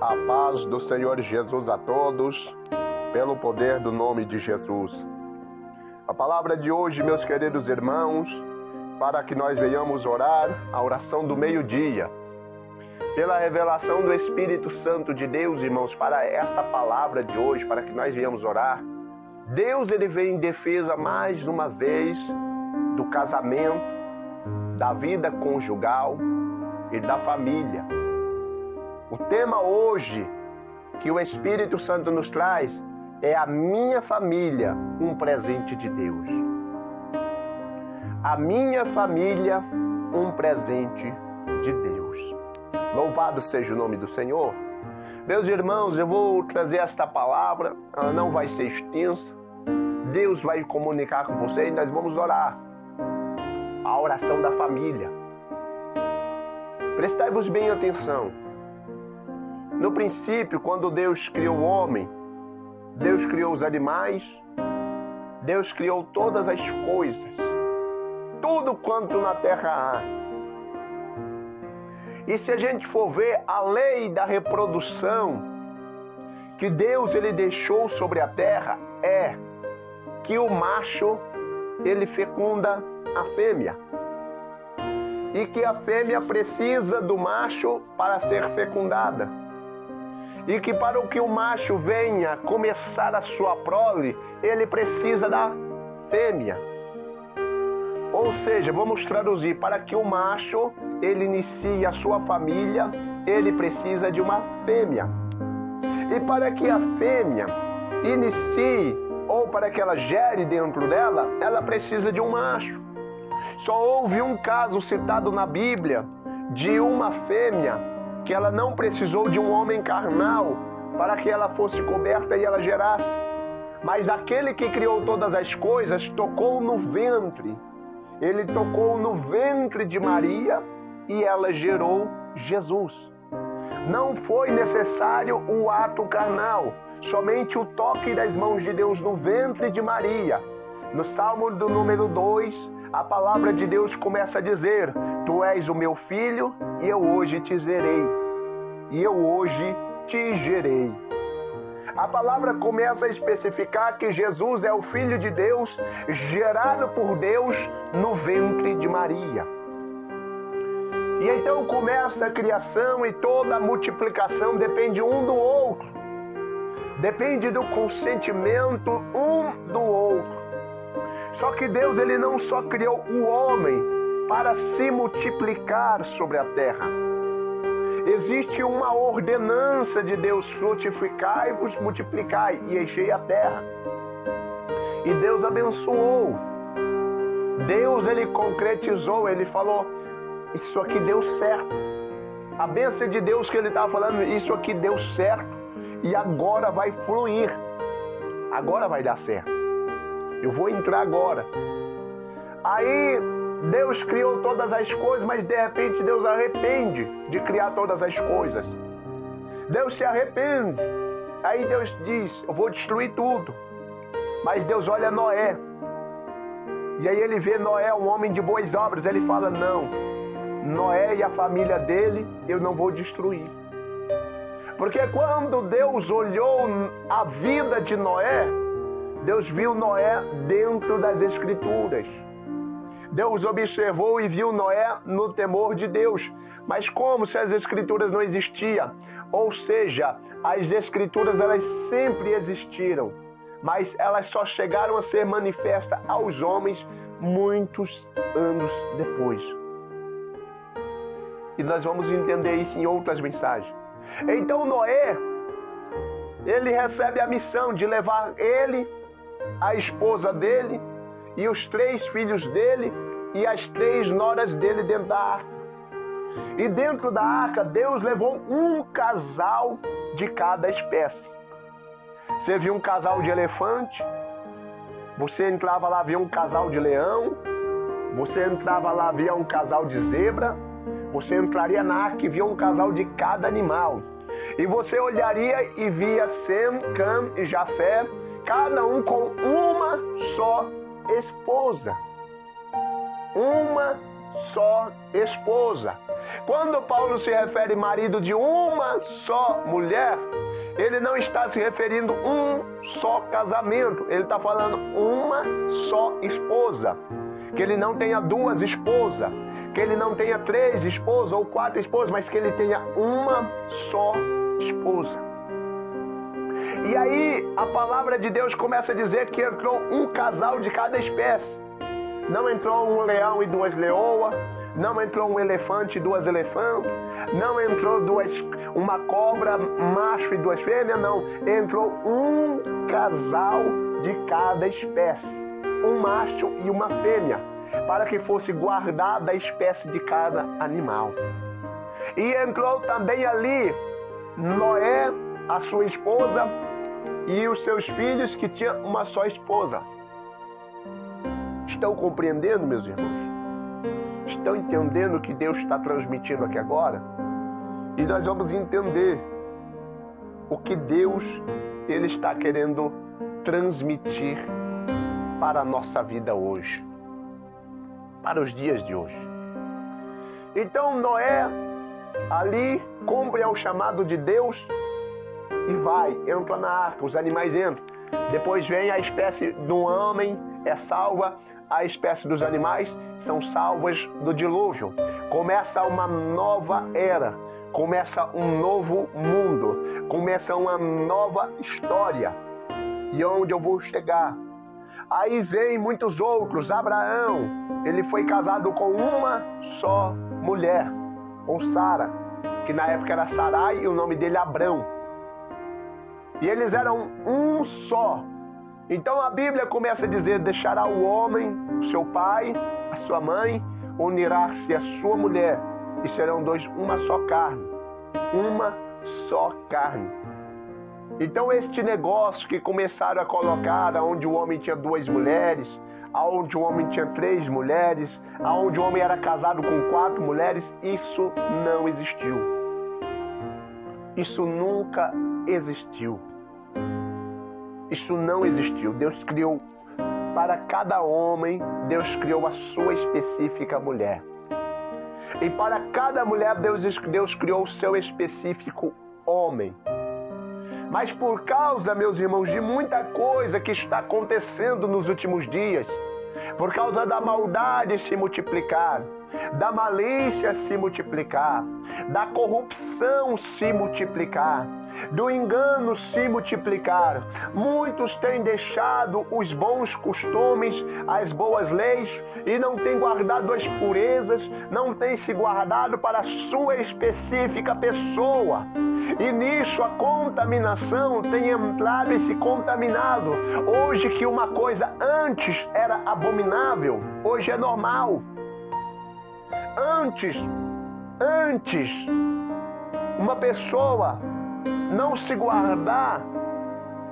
A paz do Senhor Jesus a todos, pelo poder do nome de Jesus. A palavra de hoje, meus queridos irmãos, para que nós venhamos orar a oração do meio-dia. Pela revelação do Espírito Santo de Deus, irmãos, para esta palavra de hoje, para que nós venhamos orar. Deus, ele vem em defesa mais uma vez do casamento, da vida conjugal e da família. O tema hoje que o Espírito Santo nos traz é a minha família, um presente de Deus. A minha família, um presente de Deus. Louvado seja o nome do Senhor. Meus irmãos, eu vou trazer esta palavra, ela não vai ser extensa. Deus vai comunicar com você e nós vamos orar. A oração da família. Prestai-vos bem atenção. No princípio, quando Deus criou o homem, Deus criou os animais, Deus criou todas as coisas, tudo quanto na terra há. E se a gente for ver a lei da reprodução que Deus ele deixou sobre a terra, é que o macho ele fecunda a fêmea. E que a fêmea precisa do macho para ser fecundada. E que para que o macho venha começar a sua prole, ele precisa da fêmea. Ou seja, vamos traduzir, para que o macho ele inicie a sua família, ele precisa de uma fêmea. E para que a fêmea inicie, ou para que ela gere dentro dela, ela precisa de um macho. Só houve um caso citado na Bíblia de uma fêmea que ela não precisou de um homem carnal para que ela fosse coberta e ela gerasse. Mas aquele que criou todas as coisas tocou no ventre. Ele tocou no ventre de Maria e ela gerou Jesus. Não foi necessário o ato carnal, somente o toque das mãos de Deus no ventre de Maria. No Salmo do número 2, a palavra de Deus começa a dizer: Tu és o meu filho e eu hoje te gerei. E eu hoje te gerei. A palavra começa a especificar que Jesus é o Filho de Deus, gerado por Deus no ventre de Maria. E então começa a criação e toda a multiplicação depende um do outro. Depende do consentimento um do outro. Só que Deus ele não só criou o homem para se multiplicar sobre a terra. Existe uma ordenança de Deus: frutificai-vos, multiplicai e enchei a terra. E Deus abençoou. Deus ele concretizou, ele falou: isso aqui deu certo. A bênção de Deus que ele estava falando, isso aqui deu certo e agora vai fluir. Agora vai dar certo. Eu vou entrar agora. Aí Deus criou todas as coisas, mas de repente Deus arrepende de criar todas as coisas. Deus se arrepende. Aí Deus diz: eu vou destruir tudo. Mas Deus olha Noé. E aí ele vê Noé, um homem de boas obras. Ele fala: não, Noé e a família dele eu não vou destruir. Porque quando Deus olhou a vida de Noé, Deus viu Noé dentro das Escrituras. Deus observou e viu Noé no temor de Deus. Mas como se as Escrituras não existiam? Ou seja, as Escrituras elas sempre existiram, mas elas só chegaram a ser manifestas aos homens muitos anos depois. E nós vamos entender isso em outras mensagens. Então Noé, ele recebe a missão de levar ele, a esposa dele e os 3 filhos dele e as 3 noras dele dentro da arca. E dentro da arca Deus levou um casal de cada espécie. Você viu um casal de elefante, você entrava lá, via um casal de leão, você entrava lá, via um casal de zebra, você entraria na arca e via um casal de cada animal. E você olharia e via Sem, Cam e Jafé, cada um com uma só esposa. Uma só esposa. Quando Paulo se refere marido de uma só mulher, ele não está se referindo a um só casamento. Ele está falando uma só esposa. Que ele não tenha duas esposas. Que ele não tenha 3 esposas ou 4 esposas, mas que ele tenha uma só esposa. E aí a palavra de Deus começa a dizer que entrou um casal de cada espécie. Não entrou um leão e 2 leoas. Não entrou um elefante e 2 elefantes. Não entrou uma cobra, macho e 2 fêmeas, não. Entrou um casal de cada espécie. Um macho e uma fêmea. Para que fosse guardada a espécie de cada animal. E entrou também ali Noé, a sua esposa, e os seus filhos, que tinham uma só esposa. Estão compreendendo, meus irmãos? Estão entendendo o que Deus está transmitindo aqui agora? E nós vamos entender o que Deus ele está querendo transmitir para a nossa vida hoje, para os dias de hoje. Então Noé ali cumpre ao chamado de Deus e vai, entra na arca, os animais entram. Depois vem a espécie do homem, é salva. A espécie dos animais são salvas do dilúvio. Começa uma nova era, começa um novo mundo, começa uma nova história. E onde eu vou chegar? Aí vem muitos outros. Abraão, ele foi casado com uma só mulher, com Sara, que na época era Sarai e o nome dele é Abrão. E eles eram um só. Então a Bíblia começa a dizer: deixará o homem, o seu pai, a sua mãe, unirá-se a sua mulher, e serão 2 uma só carne. Uma só carne. Então este negócio que começaram a colocar, onde o homem tinha 2 mulheres, onde o homem tinha 3 mulheres, onde o homem era casado com 4 mulheres, isso não existiu. Isso nunca existiu. Isso não existiu. Deus criou para cada homem, Deus criou a sua específica mulher. E para cada mulher, Deus criou o seu específico homem. Mas por causa, meus irmãos, de muita coisa que está acontecendo nos últimos dias, por causa da maldade se multiplicar, da malícia se multiplicar, da corrupção se multiplicar, do engano se multiplicar, muitos têm deixado os bons costumes, as boas leis, e não têm guardado as purezas, não têm se guardado para a sua específica pessoa. E nisso a contaminação tem entrado e se contaminado. Hoje que uma coisa antes era abominável, hoje é normal. Antes, uma pessoa não se guardar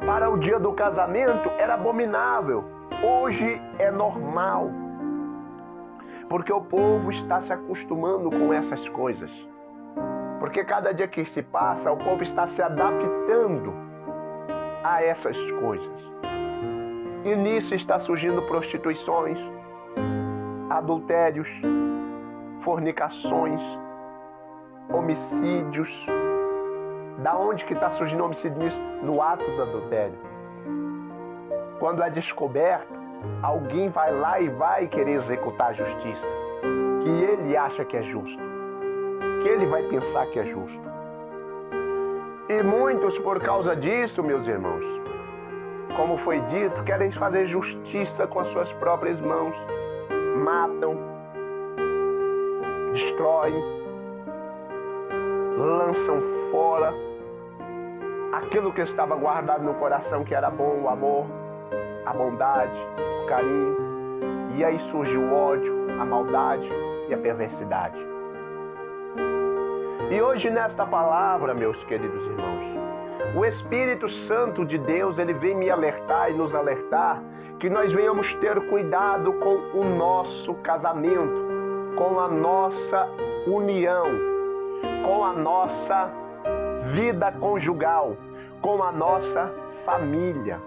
para o dia do casamento era abominável. Hoje é normal. Porque o povo está se acostumando com essas coisas. Porque cada dia que se passa, o povo está se adaptando a essas coisas. E nisso está surgindo prostituições, adultérios, fornicações, homicídios. Da onde que está surgindo homicídio nisso? No ato do adultério. Quando é descoberto, alguém vai lá e vai querer executar a justiça, que ele acha que é justo, que ele vai pensar que é justo. E muitos, por causa disso, meus irmãos, como foi dito, querem fazer justiça com as suas próprias mãos. Matam, destroem, lançam fora aquilo que estava guardado no coração, que era bom, o amor, a bondade, o carinho. E aí surge o ódio, a maldade e a perversidade. E hoje nesta palavra, meus queridos irmãos, o Espírito Santo de Deus, ele vem me alertar e nos alertar que nós venhamos ter cuidado com o nosso casamento, com a nossa união, com a nossa vida conjugal, com a nossa família.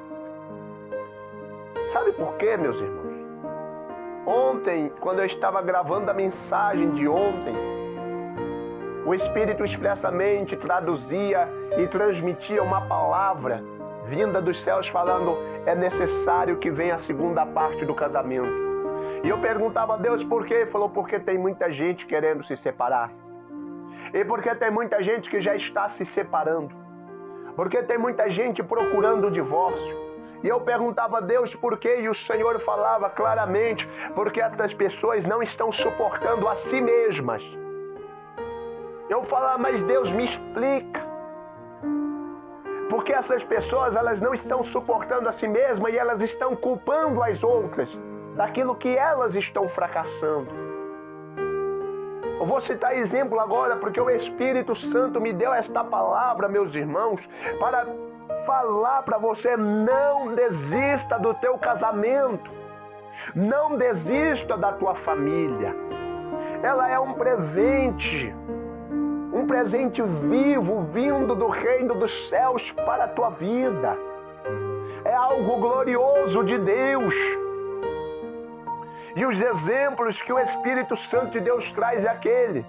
Sabe por quê, meus irmãos? Ontem, quando eu estava gravando a mensagem de ontem, o Espírito expressamente traduzia e transmitia uma palavra vinda dos céus falando: é necessário que venha a segunda parte do casamento. E eu perguntava a Deus por quê? Ele falou: porque tem muita gente querendo se separar. E porque tem muita gente que já está se separando. Porque tem muita gente procurando o divórcio. E eu perguntava a Deus por quê? E o Senhor falava claramente: porque essas pessoas não estão suportando a si mesmas. Eu falava: mas Deus, me explica. Porque essas pessoas, elas não estão suportando a si mesmas e elas estão culpando as outras daquilo que elas estão fracassando. Eu vou citar exemplo agora, porque o Espírito Santo me deu esta palavra, meus irmãos, para falar para você: não desista do teu casamento, não desista da tua família. Ela é um presente vivo, vindo do reino dos céus para a tua vida. É algo glorioso de Deus. E os exemplos que o Espírito Santo de Deus traz é aquele.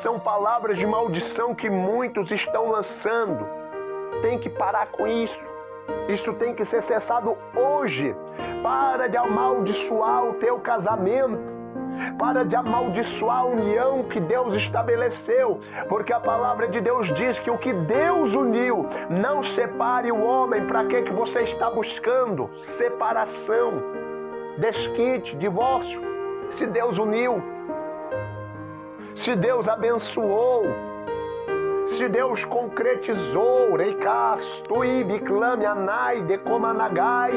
São palavras de maldição que muitos estão lançando. Tem que parar com isso. Isso tem que ser cessado hoje. Para de amaldiçoar o teu casamento. Para de amaldiçoar a união que Deus estabeleceu. Porque a palavra de Deus diz que o que Deus uniu, não separe o homem. Para que você está buscando? Separação, desquite, divórcio. Se Deus uniu, se Deus abençoou, se Deus concretizou, Reicas, Tuíbe, Clame, Anai, Decomanagai.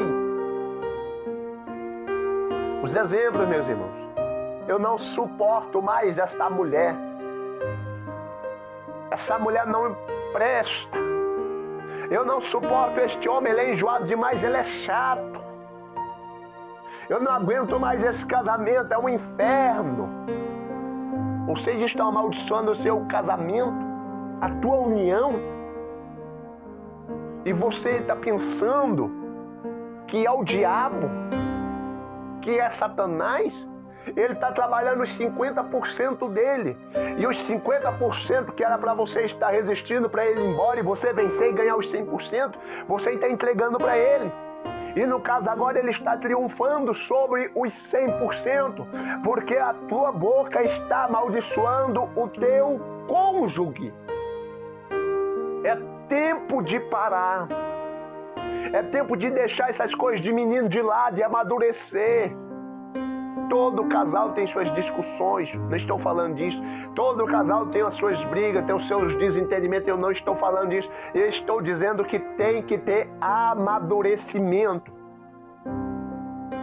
Os exemplos, meus irmãos. Eu não suporto mais esta mulher. Essa mulher não presta. Eu não suporto este homem, ele é enjoado demais, ele é chato. Eu não aguento mais esse casamento, é um inferno. Vocês estão amaldiçoando o seu casamento, a tua união. E você está pensando que é o diabo, que é Satanás. Ele está trabalhando os 50% dele. E os 50% que era para você estar resistindo para ele ir embora e você vencer e ganhar os 100%, você está entregando para ele. E no caso agora ele está triunfando sobre os 100%, porque a tua boca está amaldiçoando o teu cônjuge. É tempo de parar. É tempo de deixar essas coisas de menino de lado e amadurecer. Todo casal tem suas discussões, não estou falando disso. Todo casal tem as suas brigas, tem os seus desentendimentos, eu não estou falando disso. Eu estou dizendo que tem que ter amadurecimento.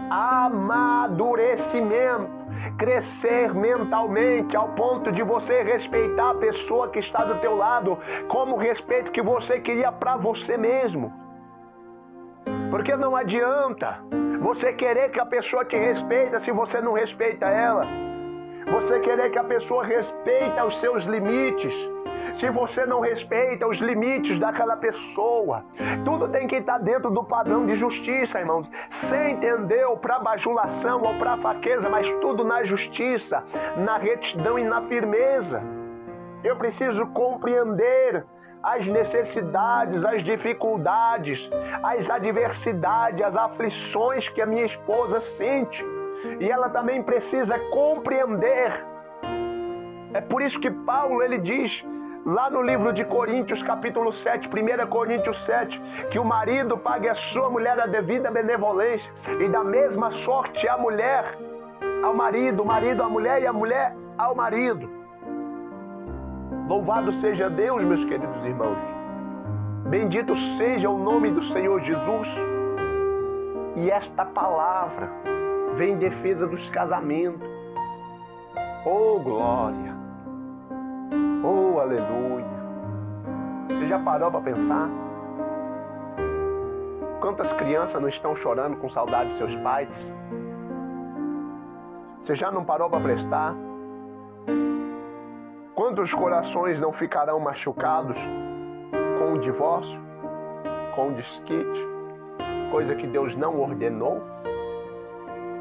Amadurecimento. Crescer mentalmente ao ponto de você respeitar a pessoa que está do teu lado como o respeito que você queria para você mesmo. Porque não adianta você querer que a pessoa te respeite se você não respeita ela. Você querer que a pessoa respeite os seus limites se você não respeita os limites daquela pessoa. Tudo tem que estar dentro do padrão de justiça, irmãos. Sem entender ou para bajulação ou para fraqueza, mas tudo na justiça, na retidão e na firmeza. Eu preciso compreender as necessidades, as dificuldades, as adversidades, as aflições que a minha esposa sente. E ela também precisa compreender. É por isso que Paulo, ele diz, lá no livro de Coríntios, capítulo 7, 1 Coríntios 7, que o marido pague a sua mulher a devida benevolência. E da mesma sorte a mulher ao marido, o marido à mulher e a mulher ao marido. Louvado seja Deus, meus queridos irmãos. Bendito seja o nome do Senhor Jesus. E esta palavra vem em defesa dos casamentos. Oh, glória! Oh, aleluia! Você já parou para pensar? Quantas crianças não estão chorando com saudade de seus pais? Você já não parou para prestar? Quantos corações não ficarão machucados com o divórcio, com o desquite, coisa que Deus não ordenou,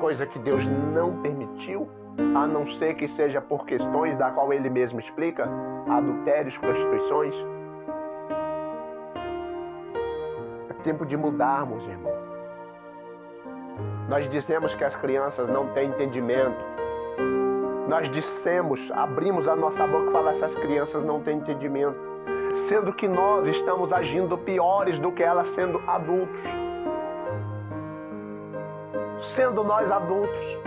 coisa que Deus não permitiu? a não ser que seja por questões da qual ele mesmo explica, adultérios, prostituições. É tempo de mudarmos, irmão. Nós dissemos que as crianças não têm entendimento. Nós dissemos, abrimos a nossa boca e falamos, essas crianças não têm entendimento. Sendo que nós estamos agindo piores do que elas sendo adultos. Sendo nós adultos.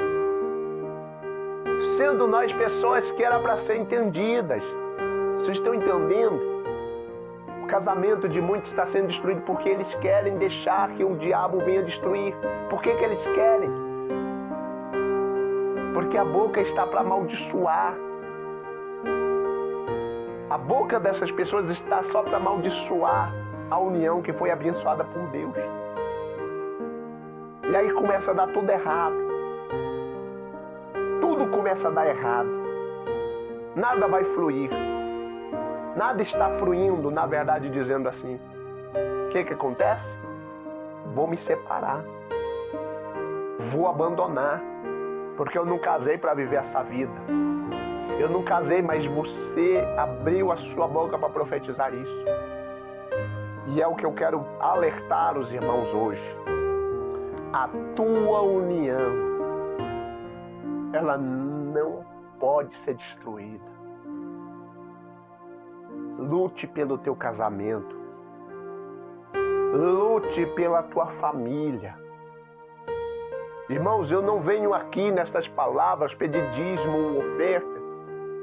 Sendo nós pessoas que era para ser entendidas. Vocês estão entendendo? O casamento de muitos está sendo destruído porque eles querem deixar que o diabo venha destruir. Por que eles querem? Porque a boca está para amaldiçoar. A boca dessas pessoas está só para amaldiçoar a união que foi abençoada por Deus. E aí começa a dar tudo errado. Tudo começa a dar errado. Nada vai fluir. Nada está fluindo, na verdade, dizendo assim. O que acontece? Vou me separar. Vou abandonar. Porque eu não casei para viver essa vida. Eu não casei, mas você abriu a sua boca para profetizar isso. E é o que eu quero alertar os irmãos hoje. A tua união, ela não pode ser destruída. Lute pelo teu casamento. Lute pela tua família. Irmãos, eu não venho aqui nestas palavras pedir dízimo ou oferta.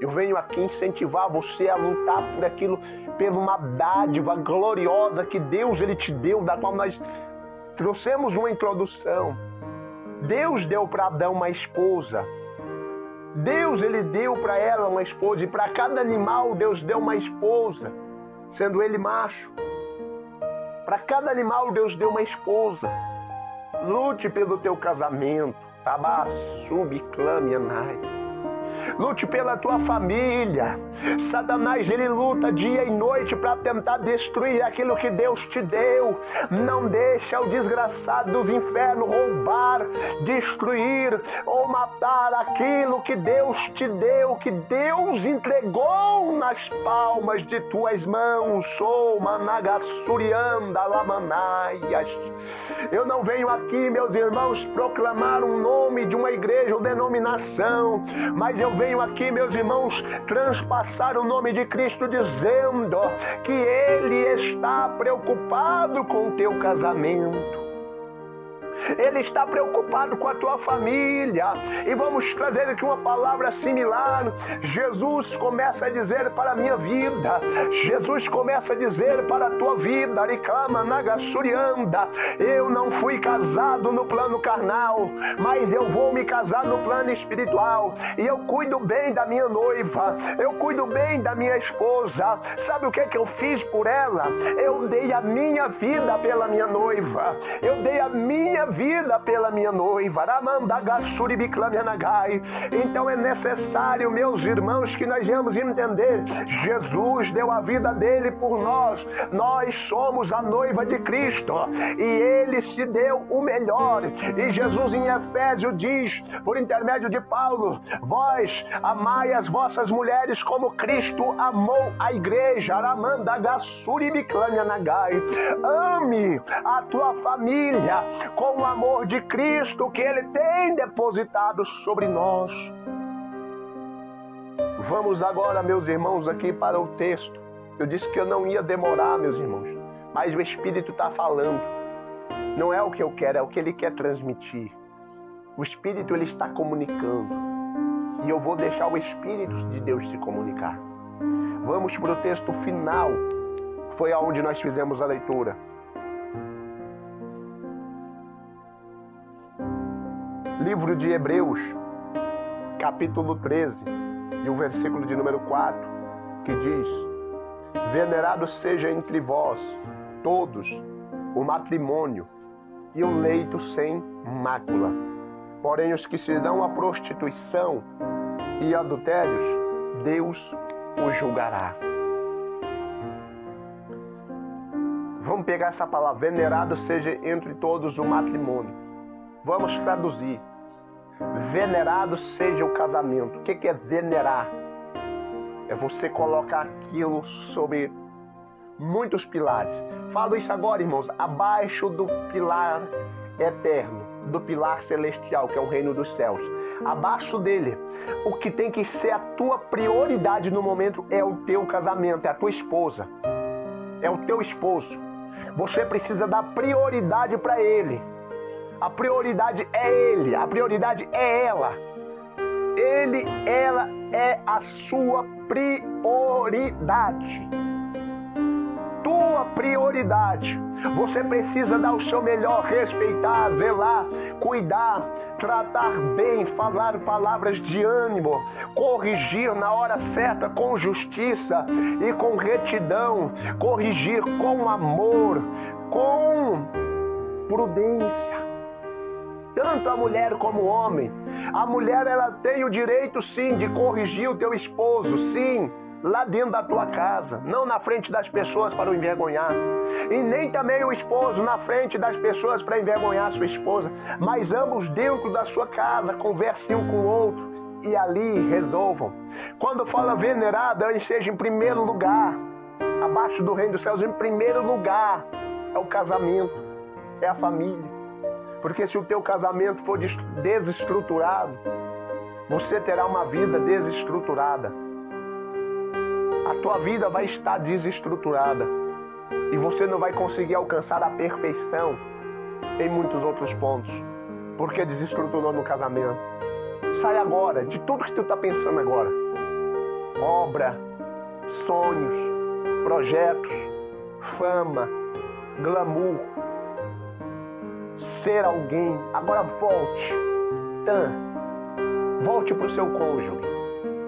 Eu venho aqui incentivar você a lutar por aquilo, por uma dádiva gloriosa que Deus ele te deu, da qual nós trouxemos uma introdução. Deus deu para Adão uma esposa. Deus ele deu para ela uma esposa. E para cada animal Deus deu uma esposa, sendo ele macho. Para cada animal Deus deu uma esposa. Lute pelo teu casamento. Tabassub, clame, anai. Lute pela tua família. Satanás, ele luta dia e noite para tentar destruir aquilo que Deus te deu. Não deixa o desgraçado dos infernos roubar, destruir ou matar aquilo que Deus te deu, que Deus entregou nas palmas de tuas mãos. Sou Managassurianda Lamanaias. Eu não venho aqui, meus irmãos, proclamar um nome de uma igreja ou denominação, mas eu venho aqui, meus irmãos, transpassar o nome de Cristo, dizendo que Ele está preocupado com o teu casamento. Ele está preocupado com a tua família. E vamos trazer aqui uma palavra similar. Jesus começa a dizer para a minha vida. Jesus começa a dizer para a tua vida. Aricama Nagassurianda. Eu não fui casado no plano carnal, mas eu vou me casar no plano espiritual. E eu cuido bem da minha noiva. Eu cuido bem da minha esposa. Sabe o que eu fiz por ela? Eu dei a minha vida pela minha noiva. Eu dei a minha vida pela minha noiva. Então é necessário, meus irmãos, que nós venhamos entender. Jesus deu a vida dele por nós. Nós somos a noiva de Cristo. E ele se deu o melhor. E Jesus em Efésios diz, por intermédio de Paulo, vós amai as vossas mulheres como Cristo amou a igreja. Ame a tua família com o amor de Cristo que Ele tem depositado sobre nós. Vamos agora, meus irmãos, aqui para o texto. Eu disse que eu não ia demorar, meus irmãos, mas o Espírito está falando. Não é o que eu quero, é o que Ele quer transmitir. O Espírito, ele está comunicando. E eu vou deixar o Espírito de Deus se comunicar. Vamos para o texto final. Foi aonde nós fizemos a leitura. Livro de Hebreus, capítulo 13, e o versículo de número 4, que diz: venerado seja entre vós todos o matrimônio e o leito sem mácula. Porém, os que se dão à prostituição e adultérios, Deus os julgará. Vamos pegar essa palavra, venerado seja entre todos o matrimônio. Vamos traduzir. Venerado seja o casamento. O que é venerar? É você colocar aquilo sobre muitos pilares. Falo isso agora, irmãos, abaixo do pilar eterno, do pilar celestial, que é o reino dos céus. Abaixo dele, o que tem que ser a tua prioridade no momento é o teu casamento, é a tua esposa, é o teu esposo. Você precisa dar prioridade para ele. A prioridade é ele, a prioridade é ela. Ele, ela é a sua prioridade. Tua prioridade. Você precisa dar o seu melhor, respeitar, zelar, cuidar, tratar bem, falar palavras de ânimo, corrigir na hora certa com justiça e com retidão, corrigir com amor, com prudência. Tanto a mulher como o homem. A mulher, ela tem o direito, sim, de corrigir o teu esposo, sim, lá dentro da tua casa, não na frente das pessoas para o envergonhar. E nem também o esposo na frente das pessoas para envergonhar a sua esposa, mas ambos dentro da sua casa, conversem um com o outro e ali resolvam. Quando fala venerado, seja em primeiro lugar, abaixo do reino dos céus, em primeiro lugar, é o casamento, é a família. Porque se o teu casamento for desestruturado, você terá uma vida desestruturada. A tua vida vai estar desestruturada. E você não vai conseguir alcançar a perfeição em muitos outros pontos. Porque desestruturou no casamento. Sai agora de tudo que tu está pensando agora. Obra, sonhos, projetos, fama, glamour. Ser alguém. Agora volte. Volte para o seu cônjuge.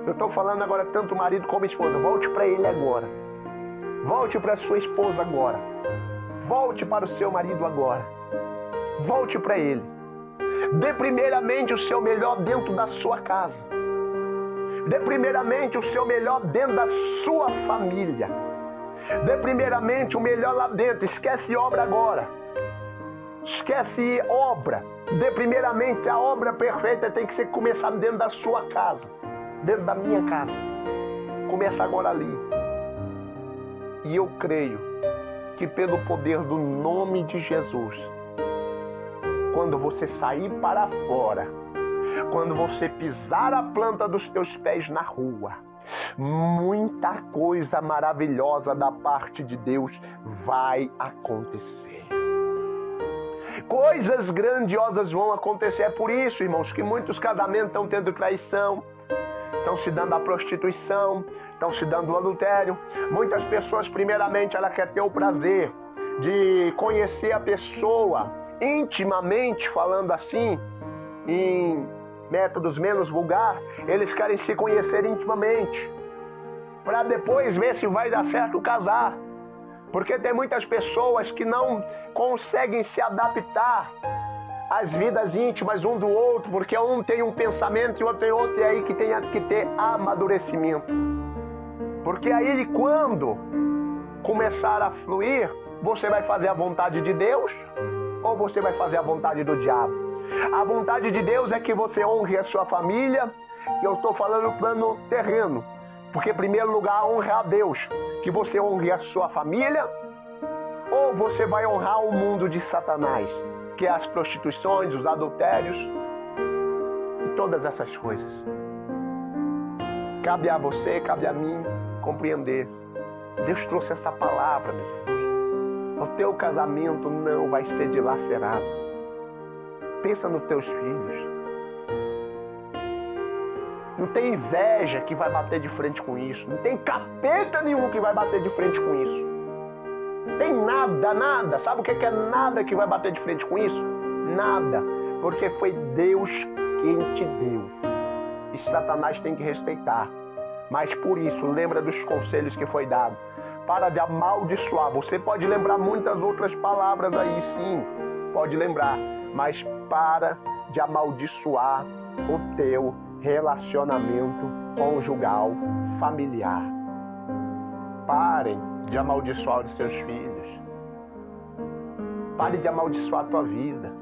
Eu estou falando agora tanto o marido como a esposa. Volte para ele agora. Volte para a sua esposa agora. Volte para o seu marido agora. Volte para ele. Dê primeiramente o seu melhor dentro da sua casa. Dê primeiramente o seu melhor dentro da sua família. Dê primeiramente o melhor lá dentro. Esquece obra agora. Esquece obra. Dê primeiramente a obra perfeita tem que ser começar dentro da sua casa. Dentro da minha casa. Começa agora ali. E eu creio que pelo poder do nome de Jesus, quando você sair para fora, quando você pisar a planta dos teus pés na rua, muita coisa maravilhosa da parte de Deus vai acontecer. Coisas grandiosas vão acontecer. É por isso, irmãos, que muitos casamentos estão tendo traição, estão se dando à prostituição, estão se dando ao adultério. Muitas pessoas, primeiramente, ela quer ter o prazer de conhecer a pessoa intimamente, falando assim, em métodos menos vulgar, eles querem se conhecer intimamente, para depois ver se vai dar certo casar. Porque tem muitas pessoas que não conseguem se adaptar às vidas íntimas um do outro, porque um tem um pensamento e o outro tem outro, e aí que tem que ter amadurecimento. Porque aí, quando começar a fluir, você vai fazer a vontade de Deus ou você vai fazer a vontade do diabo? A vontade de Deus é que você honre a sua família, e eu estou falando no plano terreno. Porque, em primeiro lugar, honra a Deus, que você honre a sua família, ou você vai honrar o mundo de Satanás, que é as prostituições, os adultérios e todas essas coisas. Cabe a você, cabe a mim compreender. Deus trouxe essa palavra, meus irmãos. O teu casamento não vai ser dilacerado. Pensa nos teus filhos. Não tem inveja que vai bater de frente com isso. Não tem capeta nenhum que vai bater de frente com isso. Não tem nada, nada. Sabe o que é nada que vai bater de frente com isso? Nada. Porque foi Deus quem te deu. E Satanás tem que respeitar. Mas por isso, lembra dos conselhos que foi dado. Para de amaldiçoar. Você pode lembrar muitas outras palavras aí, sim. Pode lembrar. Mas para de amaldiçoar o teu relacionamento conjugal, familiar. Parem de amaldiçoar os seus filhos. Pare de amaldiçoar a tua vida,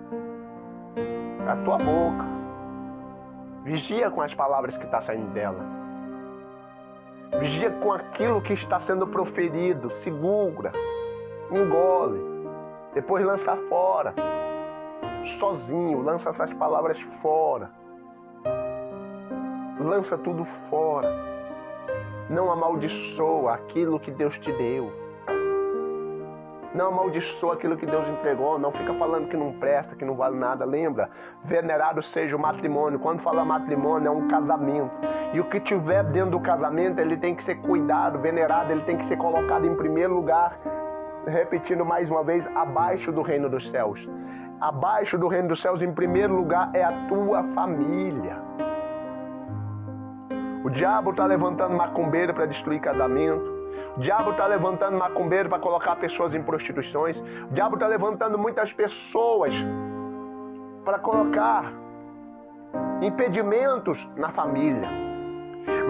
a tua boca. Vigia com as palavras que estão saindo dela. Vigia com aquilo que está sendo proferido. Segura, engole, depois lança fora. Sozinho, lança essas palavras fora. Lança tudo fora. Não amaldiçoa aquilo que Deus te deu. Não amaldiçoa aquilo que Deus entregou. Não fica falando que não presta, que não vale nada. Lembra? Venerado seja o matrimônio. Quando fala matrimônio, é um casamento. E o que tiver dentro do casamento, ele tem que ser cuidado, venerado. Ele tem que ser colocado em primeiro lugar. Repetindo mais uma vez, abaixo do reino dos céus. Abaixo do reino dos céus, em primeiro lugar, é a tua família. O diabo está levantando macumbeiro para destruir casamento. O diabo está levantando macumbeiro para colocar pessoas em prostituições. O diabo está levantando muitas pessoas para colocar impedimentos na família.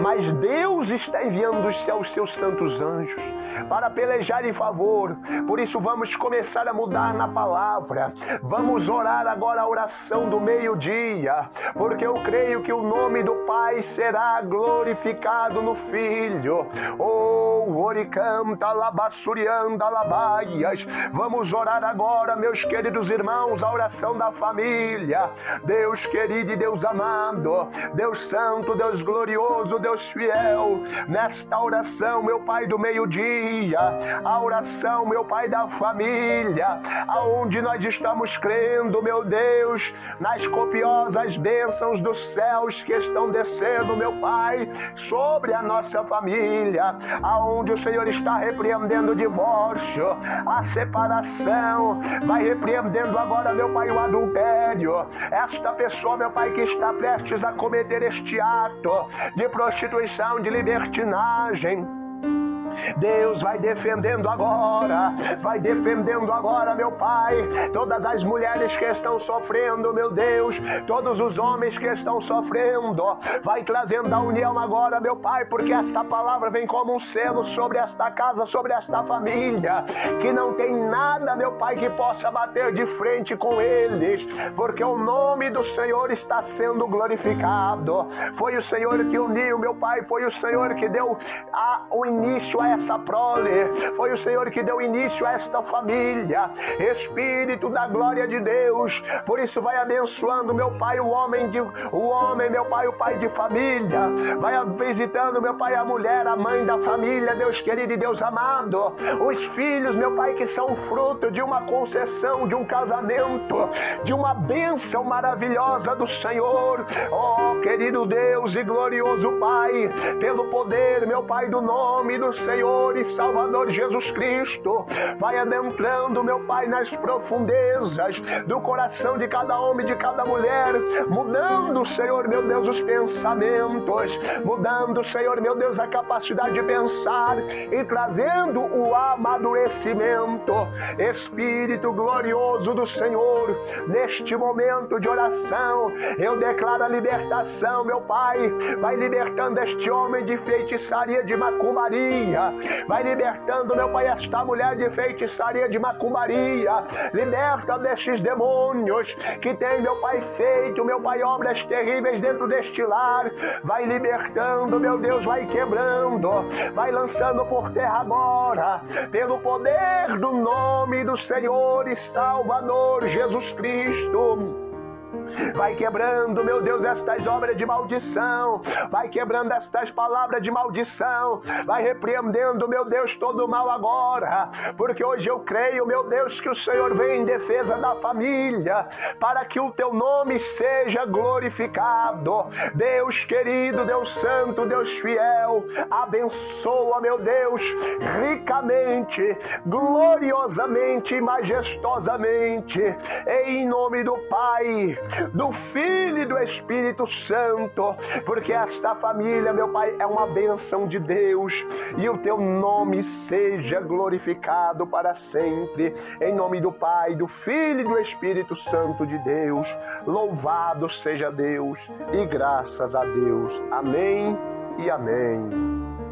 Mas Deus está enviando dos céus seus santos anjos para pelejar em favor. Por isso vamos começar a mudar na palavra. Vamos orar agora a oração do meio-dia, porque eu creio que o nome do Pai será glorificado no Filho. Oh, oricanta labassurianda labaias. Vamos orar agora, meus queridos irmãos, a oração da família. Deus querido e Deus amado, Deus santo, Deus glorioso, Deus fiel, nesta oração, meu Pai do meio-dia, a oração, meu Pai da família, aonde nós estamos crendo, meu Deus, nas copiosas bênçãos dos céus que estão descendo, meu Pai, sobre a nossa família, aonde o Senhor está repreendendo o divórcio, a separação, vai repreendendo agora, meu Pai, o adultério, esta pessoa, meu Pai, que está prestes a cometer este ato de prostituição, de libertinagem. Deus vai defendendo agora, meu Pai, todas as mulheres que estão sofrendo, meu Deus, todos os homens que estão sofrendo, vai trazendo a união agora, meu Pai, porque esta palavra vem como um selo sobre esta casa, sobre esta família, que não tem nada, meu Pai, que possa bater de frente com eles, porque o nome do Senhor está sendo glorificado. Foi o Senhor que uniu, meu Pai, foi o Senhor que deu o início a essa prole, foi o Senhor que deu início a esta família. Espírito da glória de Deus, por isso vai abençoando, meu Pai, o homem, meu Pai, o pai de família, vai visitando, meu Pai, a mulher, a mãe da família, Deus querido e Deus amado, os filhos, meu Pai, que são fruto de uma concessão, de um casamento, de uma bênção maravilhosa do Senhor. Oh, querido Deus e glorioso Pai, pelo poder, meu Pai, do nome do Senhor e Salvador Jesus Cristo, vai adentrando, meu Pai, nas profundezas do coração de cada homem, de cada mulher, mudando, Senhor, meu Deus, os pensamentos, mudando, Senhor, meu Deus, a capacidade de pensar e trazendo o amadurecimento. Espírito glorioso do Senhor, neste momento de oração, eu declaro a libertação, meu Pai, vai libertando este homem de feitiçaria, de macumbaria, vai libertando, meu Pai, esta mulher de feitiçaria, de macumbaria, liberta destes demônios que tem, meu Pai, feito, meu Pai, obras terríveis dentro deste lar, vai libertando, meu Deus, vai quebrando, vai lançando por terra agora, pelo poder do nome do Senhor e Salvador Jesus Cristo. Vai quebrando, meu Deus, estas obras de maldição, vai quebrando estas palavras de maldição, vai repreendendo, meu Deus, todo o mal agora, porque hoje eu creio, meu Deus, que o Senhor vem em defesa da família, para que o teu nome seja glorificado. Deus querido, Deus santo, Deus fiel, abençoa, meu Deus, ricamente, gloriosamente e majestosamente, em nome do Pai, do Filho e do Espírito Santo, porque esta família, meu Pai, é uma bênção de Deus, e o teu nome seja glorificado para sempre, em nome do Pai, do Filho e do Espírito Santo de Deus. Louvado seja Deus e graças a Deus. Amém e amém.